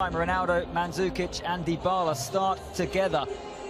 Ronaldo, Mandzukic and Dybala start together.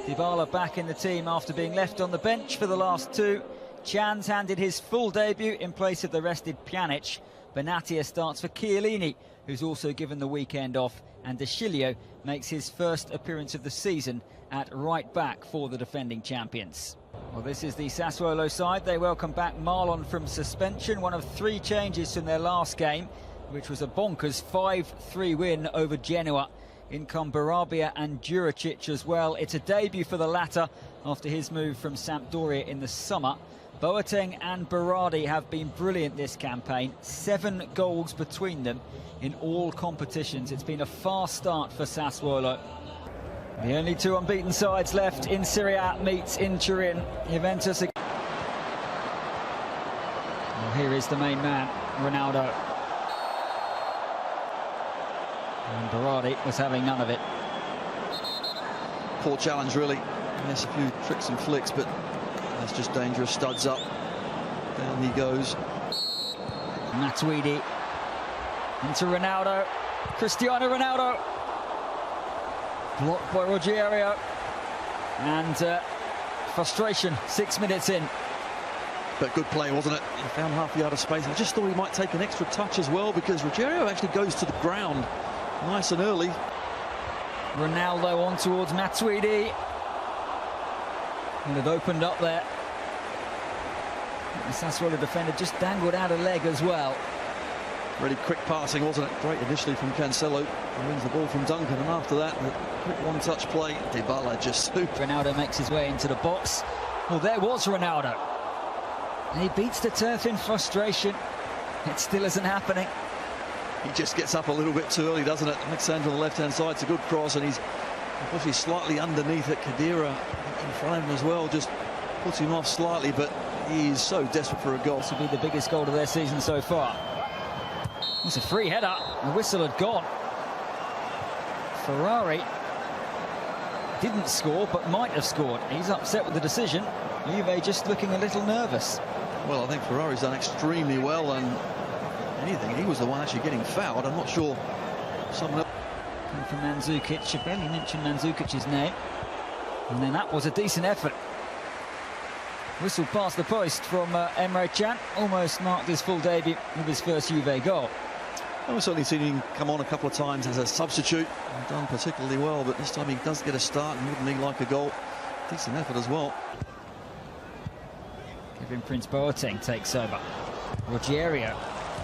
Dybala back in the team after being left on the bench for the last two. Can's handed his full debut in place of the rested Pjanic. Benatia starts for Chiellini, who's also given the weekend off, and De Sciglio makes his first appearance of the season at right back for the defending champions. Well, this is the Ẓaẓzuolо side. They welcome back Marlon from suspension, one of three changes from their last game, which was a bonkers 5-3 win over Genoa. In come Barabia and Juricic as well. It's a debut for the latter after his move from Sampdoria in the summer. Boateng and Berardi have been brilliant this campaign. 7 goals between them in all competitions. It's been a fast start for Ẓaẓzuolо. The only two unbeaten sides left in Serie A meets in Turin. Juventus. Well, here is the main man, Ronaldo. And Berardi was having none of it. Poor challenge, really. Yes, a few tricks and flicks, but that's just dangerous. Studs up. Down he goes. Matuidi into Ronaldo. Cristiano Ronaldo. Blocked by Rogerio. And frustration 6 minutes in. But good play, wasn't it? He found half a yard of space. I just thought he might take an extra touch as well, because Rogerio actually goes to the ground nice and early. Ronaldo on towards Matuidi. And it opened up there. The Ẓaẓzuolо defender just dangled out a leg as well. Really quick passing, wasn't it? Great initially from Cancelo. He wins the ball from Duncan, and after that, the quick one-touch play. Dybala just super. Ronaldo makes his way into the box. Well, there was Ronaldo. And he beats the turf in frustration. It still isn't happening. He just gets up a little bit too early, doesn't it? Alexander on the left-hand side, it's a good cross, and he's unfortunately slightly underneath it. Khedira in front of him as well, just puts him off slightly, but he's so desperate for a goal. This will be the biggest goal of their season so far. It's a free header. The whistle had gone. Ferrari didn't score, but might have scored. He's upset with the decision. Juve just looking a little nervous. Well, I think Ferrari's done extremely well, and anything, he was the one actually getting fouled. I'm not sure someone else. Coming from Mandzukic. I barely mentioned Mandzukic's name. And then that was a decent effort. Whistle past the post from Emre Can. Almost marked his full debut with his first Juve goal. I've certainly seen him come on a couple of times as a substitute and done particularly well, but this time he does get a start, and wouldn't he like a goal? Decent effort as well. Kevin Prince Boateng takes over. Rogerio.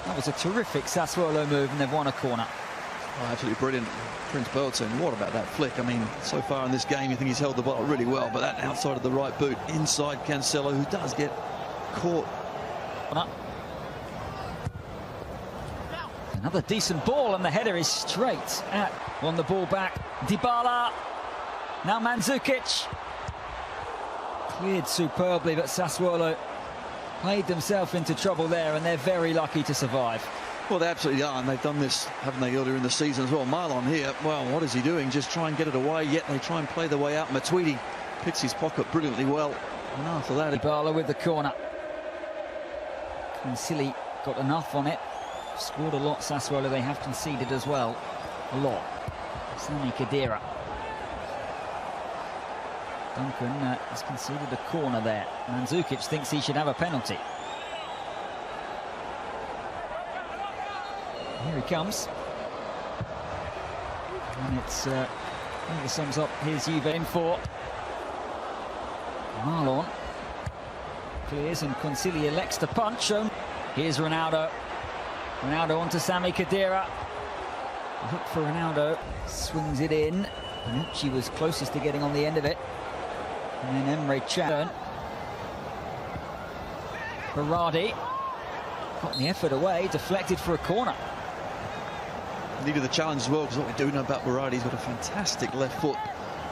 That was a terrific Ẓaẓzuolо move, and they've won a corner. Oh, absolutely brilliant. Prince Boateng, what about that flick? I mean, so far in this game, you think he's held the ball really well, but that outside of the right boot, inside Cancelo, who does get caught. Another decent ball, and the header is straight at. Won the ball back. Dybala. Now Mandzukic. Cleared superbly, but Ẓaẓzuolо played themselves into trouble there, and they're very lucky to survive. Well, they absolutely are, and they've done this, haven't they, earlier in the season as well. Marlon here, well, what is he doing? Just try and get it away, yet they try and play their way out. Matuidi picks his pocket brilliantly well, and after that... Dybala with the corner. Concili got enough on it. Scored a lot, Ẓaẓzuolо. They have conceded as well. A lot. Sami Khedira. Duncan has conceded a corner there. Mandzukic thinks he should have a penalty. Here he comes. And it's, I think it sums up his Juve in 4. Marlon clears, and Concili elects to punch. Here's Ronaldo. Ronaldo onto Sami Khedira. The hook for Ronaldo. Swings it in. Panucci was closest to getting on the end of it. And then Emre Can. Berardi got the effort away, deflected for a corner. Needed the challenge as well, because what we do know about Berardi, he's got a fantastic left foot.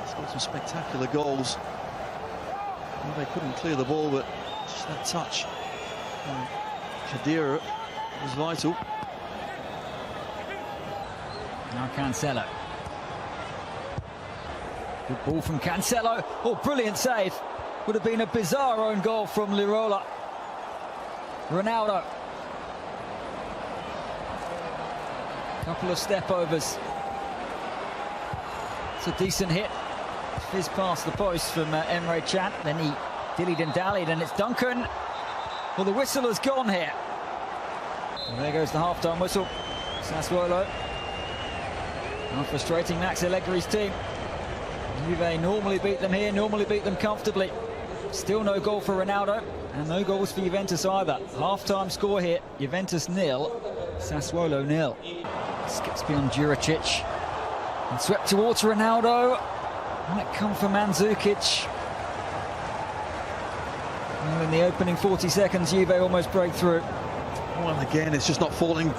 He's got some spectacular goals. Well, they couldn't clear the ball, but just that touch. Khedira was vital. Now Cancelo. Good ball from Cancelo. Oh, brilliant save. Would have been a bizarre own goal from Lirola. Ronaldo. Couple of step overs. It's a decent hit. Fizz past the post from Emre Can. Then he dillied and dallied, and it's Duncan. Well, the whistle has gone here. And there goes the half-time whistle. Ẓaẓẓuolо. How frustrating Max Allegri's team. Juve normally beat them here, normally beat them comfortably. Still no goal for Ronaldo, and no goals for Juventus either. Half-time score here, Juventus 0, Ẓaẓẓuolo 0. Skips beyond Juricic. And swept towards Ronaldo. Might come for Mandzukic. Well, in the opening 40 seconds, Juve almost break through. Well, and again, it's just not falling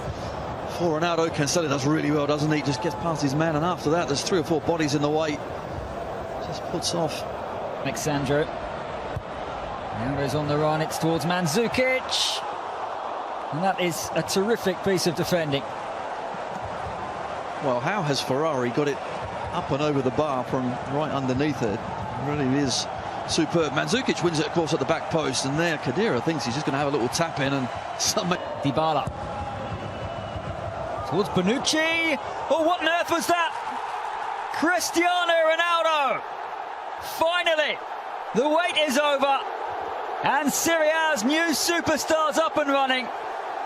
for Ronaldo. Cancelo does really well, doesn't he? Just gets past his man, and after that, there's 3 or 4 bodies in the way. Just puts off. Alexandro. Ronaldo's on the run, it's towards Mandzukic. And that is a terrific piece of defending. Well, how has Ferrari got it up and over the bar from right underneath it? It really is superb. Mandzukic wins it, of course, at the back post, and there Khedira thinks he's just going to have a little tap in, and Dybala towards Bonucci. Oh, what on earth was that? Cristiano Ronaldo. Finally, the wait is over, and Serie A's new superstar's up and running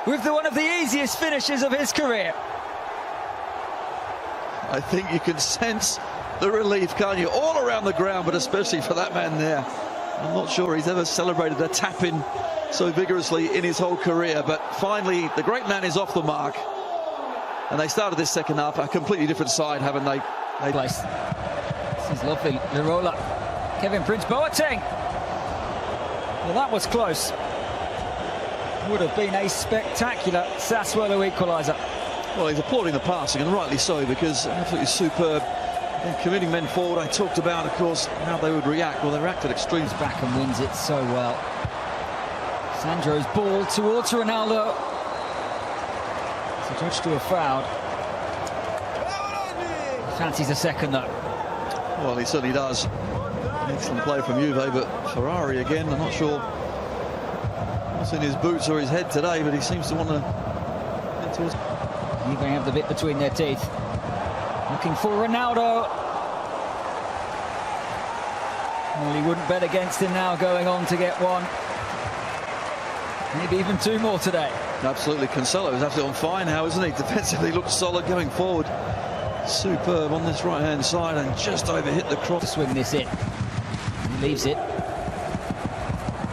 with one of the easiest finishes of his career. I think you can sense the relief, can't you? All around the ground, but especially for that man there. I'm not sure he's ever celebrated a tap-in so vigorously in his whole career, but finally the great man is off the mark. And they started this second half a completely different side, haven't they? Place. This is lovely. Lirola. Kevin Prince Boateng. Well, that was close. Would have been a spectacular Ẓaẓẓuolo equaliser. Well, he's applauding the passing, and rightly so, because absolutely superb. And committing men forward, I talked about, of course, how they would react. Well, they reacted extremely. Back and wins it so well. Sandro's ball towards Ronaldo. It's adjudged to a foul. Fancies a second, though. Well, he certainly does. Excellent play from Juve, but Ferrari again, I'm not sure what's in his boots or his head today, but he seems to want to head towards. Juve have the bit between their teeth. Looking for Ronaldo. Well, he wouldn't bet against him now, going on to get one. Maybe even 2 more today. Absolutely, Cancelo is absolutely on fire now, isn't he? Defensively looks solid going forward. Superb on this right-hand side, and just overhit the cross. To swing this in. He leaves it.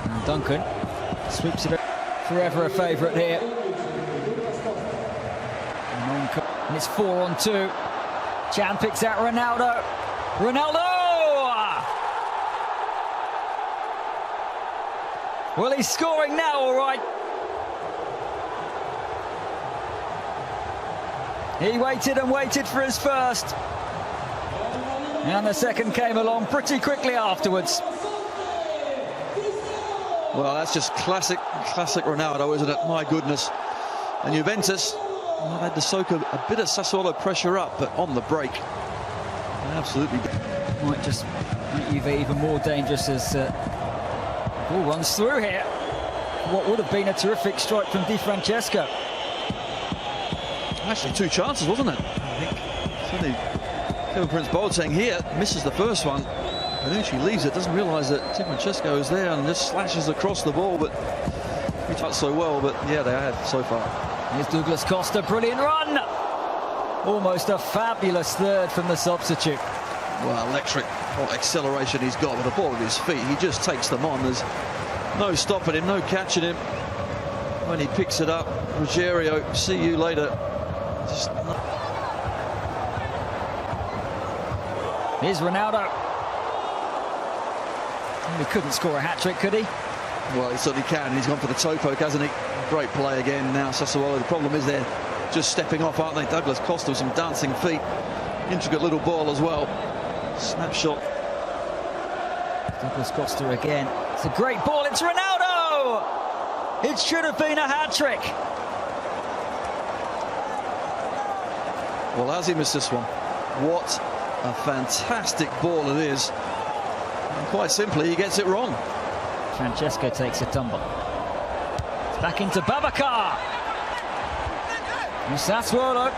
And Duncan sweeps it. Forever a favourite here. And it's 4-on-2. Can picks out Ronaldo. Ronaldo! Well, he's scoring now, all right. He waited and waited for his first. And the second came along pretty quickly afterwards. Well, that's just classic Ronaldo, isn't it? My goodness. And Juventus, well, they had to soak a bit of Ẓaẓẓuolo pressure up, but on the break, absolutely. Might just make Juve even more dangerous as ball runs through here. What would have been a terrific strike from Di Francesco. Actually, 2 chances, wasn't it? I think certainly Kevin Prince Boateng here misses the first one. Bonucci leaves it, doesn't realise that Di Francesco is there, and just slashes across the ball, but he touched so well, but yeah, they have so far. Here's Douglas Costa, brilliant run! Almost a fabulous third from the substitute. Well, electric acceleration he's got with the ball at his feet. He just takes them on. There's no stopping him, no catching him. When he picks it up, Ruggiero, see you later. Just Here's Ronaldo. He couldn't score a hat-trick, could he? Well, he certainly can. He's gone for the toe poke, hasn't he? Great play again now, Ẓaẓẓuolo. The problem is they're just stepping off, aren't they? Douglas Costa with some dancing feet. Intricate little ball as well. Snapshot. Douglas Costa again. It's a great ball. It's Ronaldo! It should have been a hat-trick. Well, has he missed this one? What a fantastic ball it is. And quite simply, he gets it wrong. Francesco takes a tumble. It's back into Babacar. And Ẓaẓẓuolo